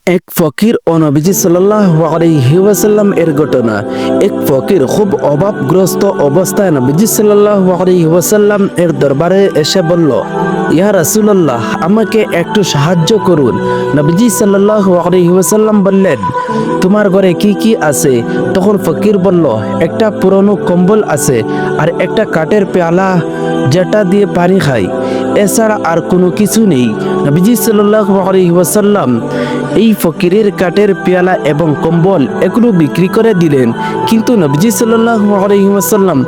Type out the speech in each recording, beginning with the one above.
এক ফকির ও নবীজি সাল্লাল্লাহু আলাইহি ওয়াসাল্লাম এর ঘটনা। এক ফকির খুব অভাবগ্রস্ত অবস্থায় নবীজি সাল্লাল্লাহু আলাইহি ওয়াসাল্লাম এর দরবারে এসে বলল, ইয়া রাসূলুল্লাহ, আমাকে একটু সাহায্য করুন। নবীজি সাল্লাল্লাহু আলাইহি ওয়াসাল্লাম বললেন, তোমার ঘরে কি কি আছে? তখন ফকির বলল, একটা পুরনো কম্বল আছে আর একটা কাঠের পেয়ালা যেটা দিয়ে পানি খাই, এছাড়া আর কোনো কিছু নেই। নবীজি সাল্লাল্লাহু আলাইহি ওয়াসাল্লাম এই ফকিরের কাঠের পেয়ালা এবং কম্বল এগুলো বিক্রি করে দিলেন। কিন্তু নবীজি সাল্লাল্লাহু আলাইহি ওয়াসাল্লাম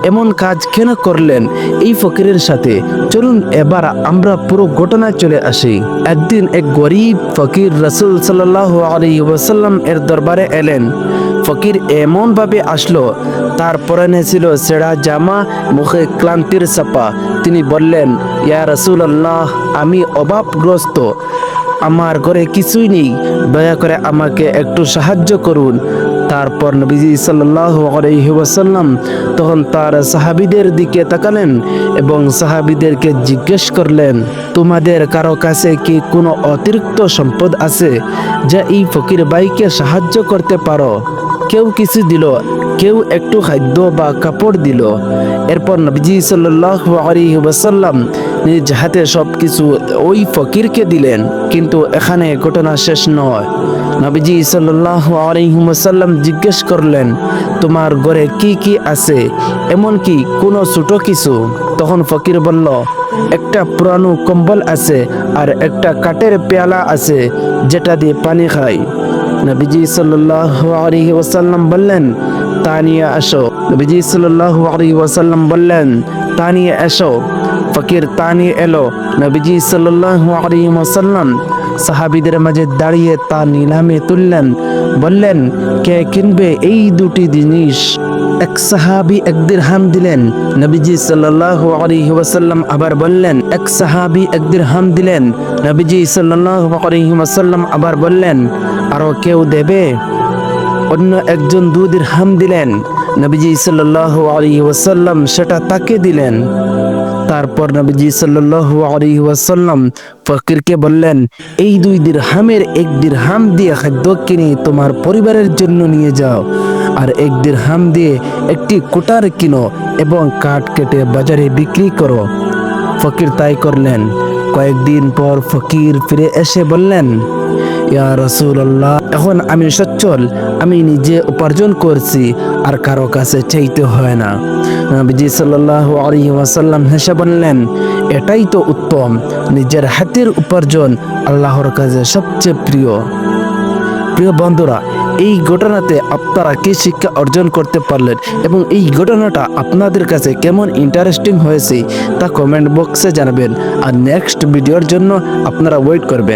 এমন কাজ কেন করলেন এই ফকিরের সাথে? চলুন এবার আমরা পুরো ঘটনায় চলে আসি। একদিন এক গরিব ফকির রাসূল সাল্লাল্লাহু আলাইহি ওয়াসাল্লাম এর দরবারে এলেন। ফকির এমন ভাবে আসলো, তার পরনে ছিল ছেঁড়া জামা, মুখে ক্লান্তির ছাপা। তিনি বললেন, ইয়া রাসূলুল্লাহ, আমি অভাবগ্রস্ত, আমার ঘরে কিছুই নেই, দয়া করে আমাকে একটু সাহায্য করুন। তারপর নবীজি সাল্লাল্লাহু আলাইহি ওয়াসাল্লাম তখন তার সাহাবীদের দিকে তাকালেন এবং সাহাবীদেরকে জিজ্ঞেস করলেন, তোমাদের কারো কাছে কি কোনো অতিরিক্ত সম্পদ আছে যা এই ফকির ভাইকে সাহায্য করতে পারো? কেউ কিছু দিল, কেউ একটু খাদ্য বা কাপড় দিল। এরপর নবীজি সাল্লাল্লাহু আলাইহি ওয়াসাল্লাম নিজ হাতে সবকিছু ওই ফকিরকে দিলেন। কিন্তু এখানে ঘটনা শেষ নয়। নবীজি সাল্লাল্লাহু আলাইহি ওয়াসাল্লাম জিজ্ঞেস করলেন, তোমার ঘরে কি কি আছে, এমনকি কোনো ছোট কিছু? তখন ফকির বলল, একটা পুরানো কম্বল আছে আর একটা কাঠের পেয়ালা আছে যেটা দিয়ে পানি খাই। নবীজি সাল্লাল্লাহু আলাইহি ওয়াসাল্লাম বললেন, তা নিয়ে আসো। নবীজি সাল্লাল্লাহু আলাইহি ওয়াসাল্লাম বললেন, তা নিয়ে এসো। ফকির তা নিয়ে এলো। নবীজি সাল্লাল্লাহু আলাইহি ওয়াসাল্লাম সাহাবীদের মাঝে দাঁড়িয়ে তা নিলামে তুললেন। বললেন, কে কিনবে এই দুটি জিনিস? এক সাহাবী 1 দিরহাম দিলেন। নবীজি সাল্লাল্লাহু আলাইহি ওয়াসাল্লাম আবার বললেন, এক সাহাবী 1 দিরহাম দিলেন। নবীজি সাল্লাল্লাহু আলাইহি ওয়াসাল্লাম আবার বললেন, আরো কেউ দেবে? অন্য একজন 2 দিরহাম দিলেন। নবীজি সাল্লাল্লাহু আলাইহি ওয়াসাল্লাম সেটা তাকে দিলেন। তারপর নবীজি সাল্লাল্লাহু আলাইহি ওয়াসাল্লাম ফকিরকে বললেন, এই 2 দিরহামের 1 দিরহাম দিয়ে খাদ্য কিনে তোমার পরিবারের জন্য নিয়ে যাও, আর 1 দিরহাম দিয়ে একটি কুটার কিনো এবং কাঠ কেটে বাজারে বিক্রি করো। ফকির তাই করলেন। কয়েকদিন পর ফকির ফিরে এসে বললেন, ইয়া রাসূলুল্লাহ, এখন আমি সচ্ছল, আমি নিজে উপার্জন করছি, আর কারো কাছে চাইতে হয় না। নবীজি সাল্লাল্লাহু আলাইহি ওয়াসাল্লাম হেসে বললেন, এটাই তো উত্তম। নিজের হাতের উপার্জন আল্লাহর কাছে সবচেয়ে প্রিয়। প্রিয় বন্ধুরা, এই ঘটনাতে আপনারা কি শিক্ষা অর্জন করতে পারলেন এবং এই ঘটনাটা আপনাদের কাছে কেমন ইন্টারেস্টিং হয়েছে তা কমেন্ট বক্সে জানাবেন। আর নেক্সট ভিডিওর জন্য আপনারা ওয়েট করবেন।